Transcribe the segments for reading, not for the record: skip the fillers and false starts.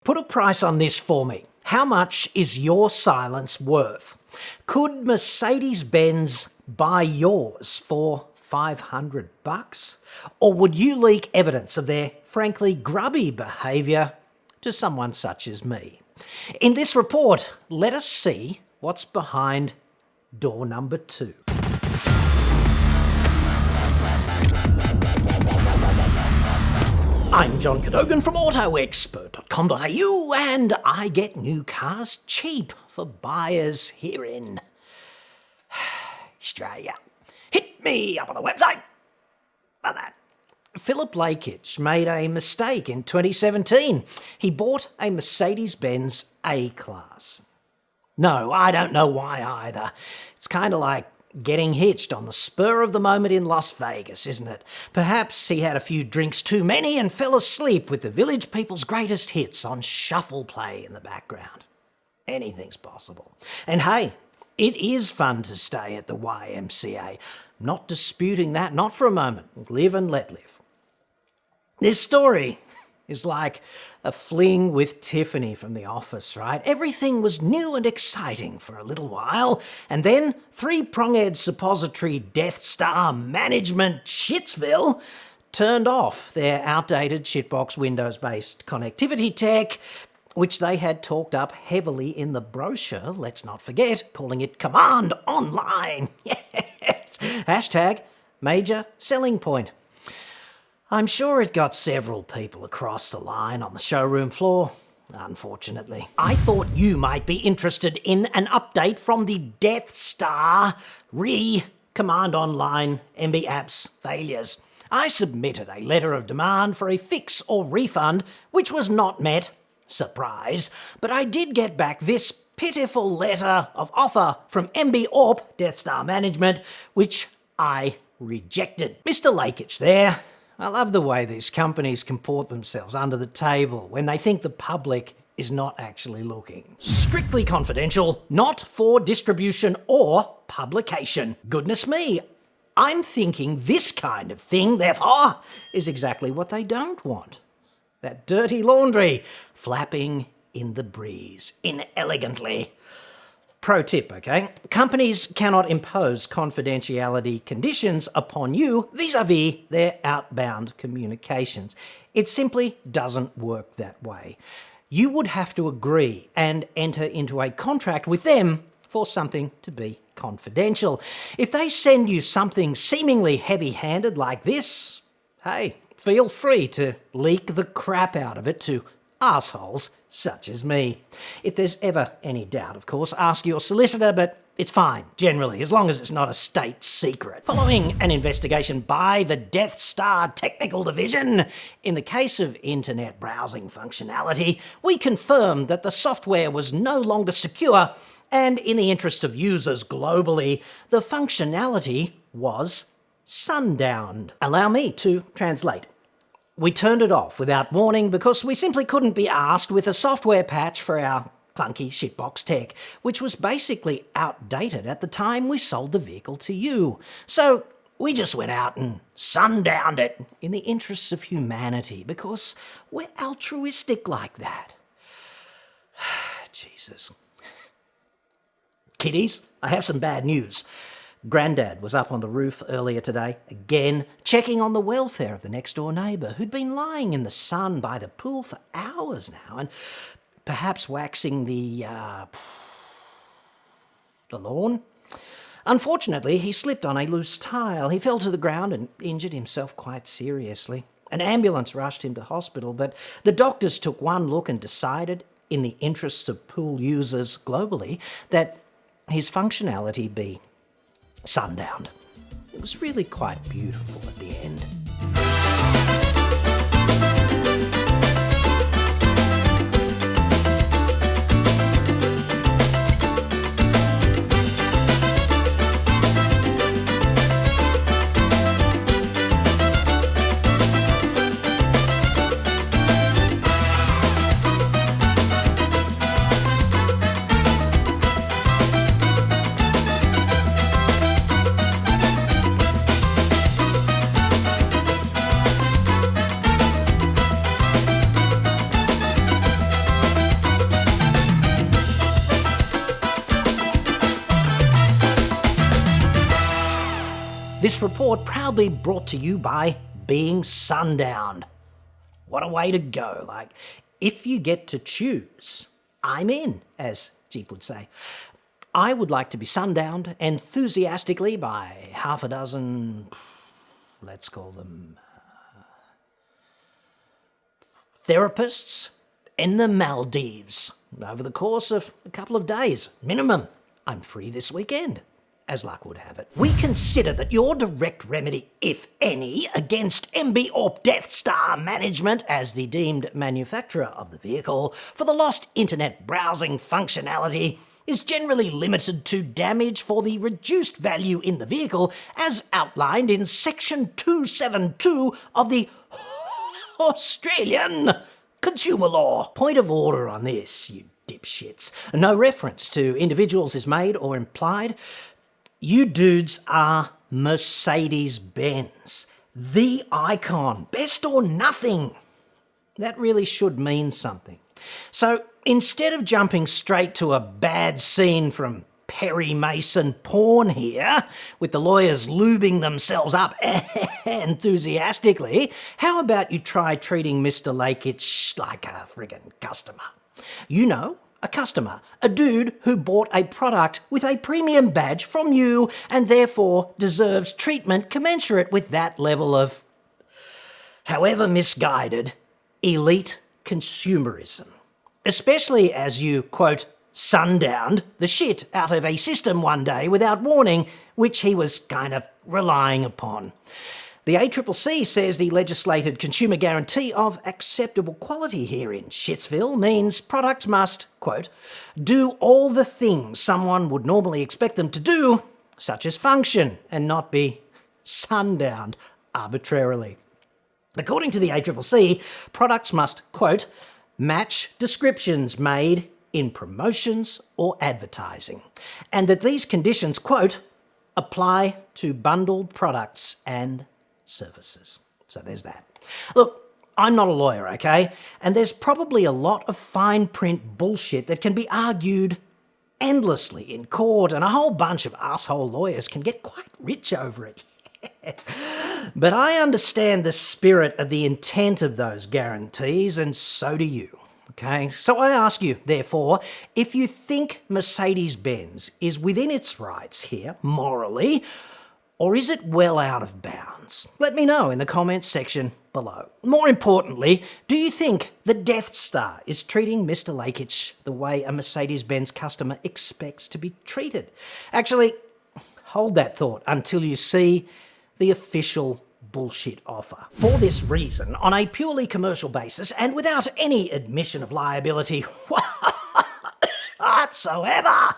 Put a price on this for me. How much is your silence worth? Could Mercedes-Benz buy yours for $500? Or would you leak evidence of their frankly grubby behaviour to someone such as me? In this report, let us see what's behind door number 2. I'm John Cadogan from AutoExpert.com.au, and I get new cars cheap for buyers here in Australia. Hit me up on the website. About that. Philip Lakic made a mistake in 2017. He bought a Mercedes-Benz A-Class. No, I don't know why either. It's kind of like getting hitched on the spur of the moment in Las Vegas, isn't it? Perhaps he had a few drinks too many and fell asleep with the village people's greatest hits on shuffle play in the background. Anything's possible. And hey, it is fun to stay at the YMCA. Not disputing that, not for a moment. Live and let live. This story is like a fling with Tiffany from The Office, right? Everything was new and exciting for a little while, and then three-pronged suppository Death Star management Shitsville turned off their outdated shitbox Windows-based connectivity tech, which they had talked up heavily in the brochure, let's not forget, calling it COMAND Online. Yes! Hashtag major selling point. I'm sure it got several people across the line on the showroom floor, unfortunately. I thought you might be interested in an update from the Death Star Command Online MBAuP's failures. I submitted a letter of demand for a fix or refund, which was not met. Surprise. But I did get back this pitiful letter of offer from MBAuP, Death Star Management, which I rejected. Mr. Lakic there. I love the way these companies comport themselves under the table when they think the public is not actually looking. Strictly confidential, not for distribution or publication. Goodness me, I'm thinking this kind of thing, therefore, is exactly what they don't want. That dirty laundry flapping in the breeze, inelegantly. Pro tip, okay? Companies cannot impose confidentiality conditions upon you vis-a-vis their outbound communications. It simply doesn't work that way. You would have to agree and enter into a contract with them for something to be confidential. If they send you something seemingly heavy-handed like this, hey, feel free to leak the crap out of it to assholes such as me. If there's ever any doubt, of course, ask your solicitor, but it's fine, generally, as long as it's not a state secret. Following an investigation by the Death Star Technical Division, in the case of internet browsing functionality, we confirmed that the software was no longer secure, and in the interest of users globally, the functionality was sundowned. Allow me to translate. We turned it off without warning because we simply couldn't be asked with a software patch for our clunky shitbox tech, which was basically outdated at the time we sold the vehicle to you. So we just went out and sundowned it in the interests of humanity because we're altruistic like that. Jesus. Kiddies, I have some bad news. Grandad was up on the roof earlier today, again, checking on the welfare of the next-door neighbour who'd been lying in the sun by the pool for hours now and perhaps waxing the lawn. Unfortunately, he slipped on a loose tile. He fell to the ground and injured himself quite seriously. An ambulance rushed him to hospital, but the doctors took one look and decided, in the interests of pool users globally, that his functionality be sundowned. It was really quite beautiful at the end. This report proudly brought to you by being sundowned. What a way to go. Like, if you get to choose, I'm in, as Jeep would say. I would like to be sundowned enthusiastically by half a dozen, let's call them, therapists in the Maldives over the course of a couple of days, minimum. I'm free this weekend, as luck would have it. We consider that your direct remedy, if any, against MBAuP Death Star management as the deemed manufacturer of the vehicle for the lost internet browsing functionality is generally limited to damage for the reduced value in the vehicle as outlined in Section 272 of the Australian Consumer Law. Point of order on this, you dipshits. No reference to individuals is made or implied. You dudes are Mercedes-Benz, the icon, best or nothing. That really should mean something. So instead of jumping straight to a bad scene from Perry Mason porn here, with the lawyers lubing themselves up enthusiastically, how about you try treating Mr. Lakic like a friggin' customer? You know, a customer, a dude who bought a product with a premium badge from you and therefore deserves treatment commensurate with that level of, however misguided, elite consumerism. Especially as you, quote, sundowned the shit out of a system one day without warning, which he was kind of relying upon. The ACCC says the legislated consumer guarantee of acceptable quality here in Shitsville means products must, quote, do all the things someone would normally expect them to do, such as function, and not be sundowned arbitrarily. According to the ACCC, products must, quote, match descriptions made in promotions or advertising, and that these conditions, quote, apply to bundled products and services. So there's that. Look, I'm not a lawyer, okay? And there's probably a lot of fine print bullshit that can be argued endlessly in court, and a whole bunch of asshole lawyers can get quite rich over it. But I understand the spirit of the intent of those guarantees, and so do you. Okay, so I ask you, therefore, if you think Mercedes-Benz is within its rights here, morally, or is it well out of bounds? Let me know in the comments section below. More importantly, do you think the Death Star is treating Mr. Lakic the way a Mercedes-Benz customer expects to be treated? Actually, hold that thought until you see the official bullshit offer. For this reason, on a purely commercial basis and without any admission of liability whatsoever,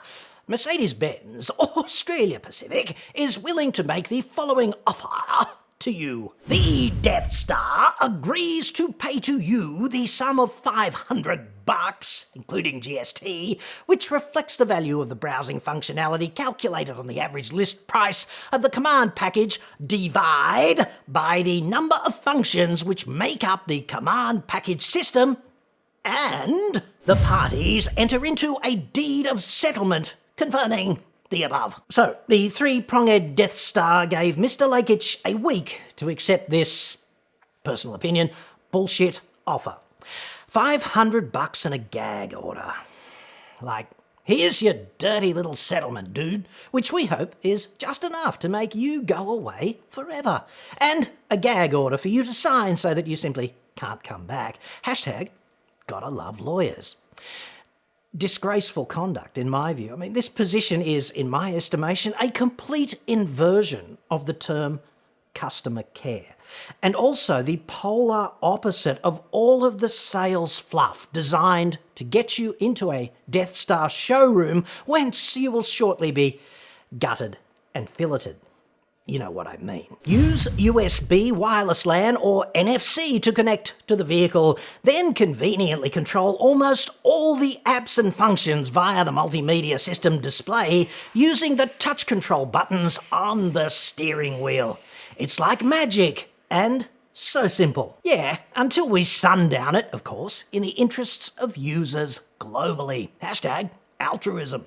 Mercedes-Benz Australia Pacific is willing to make the following offer to you. The Death Star agrees to pay to you the sum of $500, including GST, which reflects the value of the browsing functionality calculated on the average list price of the COMAND package, divide by the number of functions which make up the COMAND package system, and the parties enter into a deed of settlement confirming the above. So, the three-pronged Death Star gave Mr. Lakic a week to accept this, personal opinion, bullshit offer. $500 and a gag order. Like, here's your dirty little settlement, dude, which we hope is just enough to make you go away forever. And a gag order for you to sign so that you simply can't come back. Hashtag, gotta love lawyers. Disgraceful conduct, in my view. I mean, this position is, in my estimation, a complete inversion of the term customer care, and also the polar opposite of all of the sales fluff designed to get you into a Death Star showroom whence you will shortly be gutted and filleted. You know what I mean. Use USB, wireless LAN, or NFC to connect to the vehicle, then conveniently control almost all the apps and functions via the multimedia system display using the touch control buttons on the steering wheel. It's like magic, and so simple. Yeah, until we sundown it, of course, in the interests of users globally. Hashtag altruism.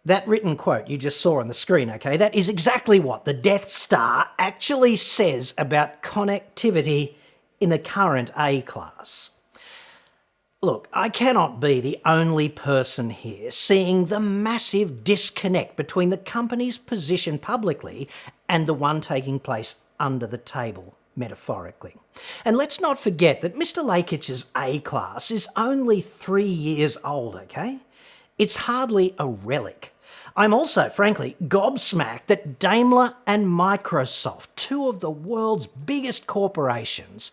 That written quote you just saw on the screen, okay, that is exactly what the Death Star actually says about connectivity in the current A-Class. Look, I cannot be the only person here seeing the massive disconnect between the company's position publicly and the one taking place under the table, metaphorically. And let's not forget that Mr. Lakic's A-Class is only 3 years old, okay? It's hardly a relic. I'm also, frankly, gobsmacked that Daimler and Microsoft, two of the world's biggest corporations,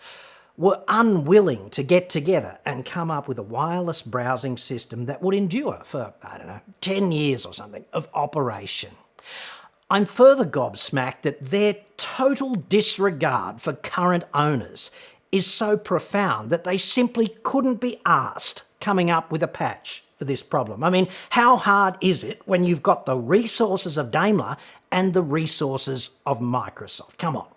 were unwilling to get together and come up with a wireless browsing system that would endure for, 10 years or something of operation. I'm further gobsmacked that their total disregard for current owners is so profound that they simply couldn't be asked coming up with a patch for this problem. I mean, how hard is it when you've got the resources of Daimler and the resources of Microsoft? Come on.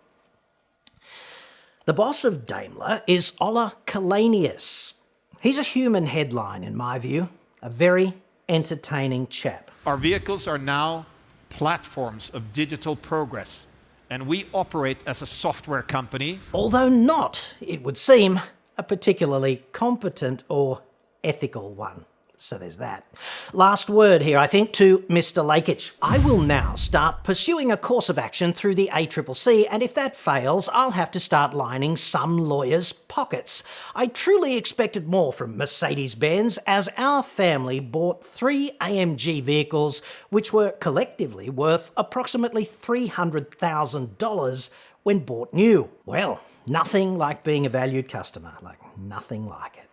The boss of Daimler is Ola Kalanius. He's a human headline in my view, a very entertaining chap. Our vehicles are now platforms of digital progress, and we operate as a software company. Although not, it would seem, a particularly competent or ethical one. So there's that. Last word here, I think, to Mr. Lakic. I will now start pursuing a course of action through the ACCC, and if that fails, I'll have to start lining some lawyers' pockets. I truly expected more from Mercedes-Benz, as our family bought 3 AMG vehicles, which were collectively worth approximately $300,000 when bought new. Well, nothing like being a valued customer, like nothing like it.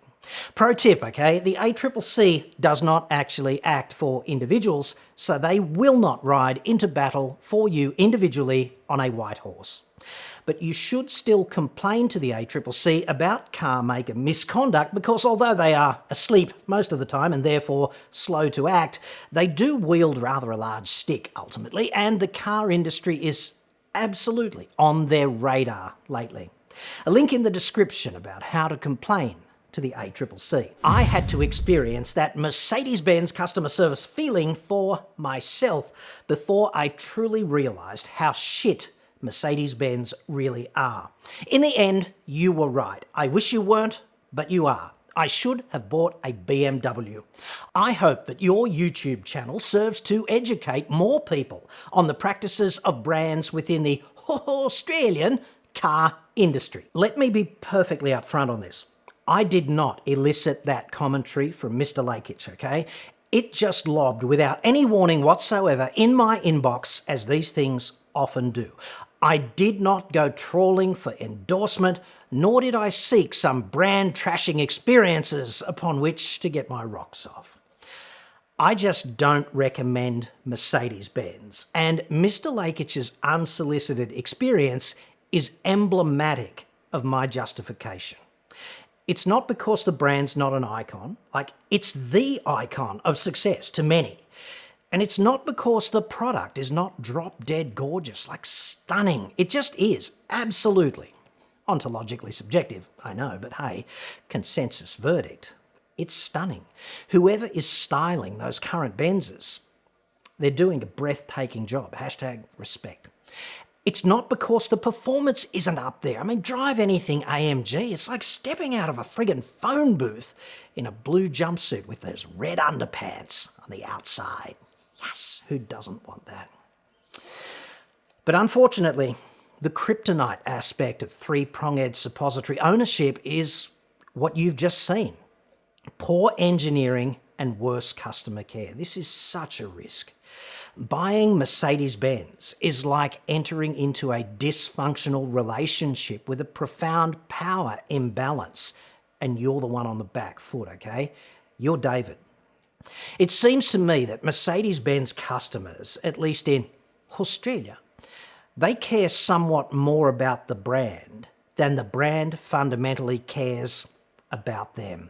Pro tip, okay, the ACCC does not actually act for individuals, so they will not ride into battle for you individually on a white horse. But you should still complain to the ACCC about car maker misconduct because although they are asleep most of the time and therefore slow to act, they do wield rather a large stick ultimately, and the car industry is absolutely on their radar lately. A link in the description about how to complain to the ACCC. I had to experience that Mercedes-Benz customer service feeling for myself before I truly realised how shit Mercedes-Benz really are. In the end, you were right. I wish you weren't, but you are. I should have bought a BMW. I hope that your YouTube channel serves to educate more people on the practices of brands within the Australian car industry. Let me be perfectly upfront on this. I did not elicit that commentary from Mr. Lakic, okay? It just lobbed without any warning whatsoever in my inbox, as these things often do. I did not go trawling for endorsement, nor did I seek some brand trashing experiences upon which to get my rocks off. I just don't recommend Mercedes-Benz, and Mr. Lakic's unsolicited experience is emblematic of my justification. It's not because the brand's not an icon, like it's the icon of success to many. And it's not because the product is not drop-dead gorgeous, like stunning. It just is, absolutely. Ontologically subjective, I know, but hey, consensus verdict. It's stunning. Whoever is styling those current Benzes, they're doing a breathtaking job. #respect. It's not because the performance isn't up there. I mean, drive anything AMG, it's like stepping out of a friggin' phone booth in a blue jumpsuit with those red underpants on the outside. Yes, who doesn't want that? But unfortunately, the kryptonite aspect of three-pronged suppository ownership is what you've just seen. Poor engineering and worse customer care. This is such a risk. Buying Mercedes-Benz is like entering into a dysfunctional relationship with a profound power imbalance, and you're the one on the back foot, okay? You're David. It seems to me that Mercedes-Benz customers, at least in Australia, they care somewhat more about the brand than the brand fundamentally cares about them.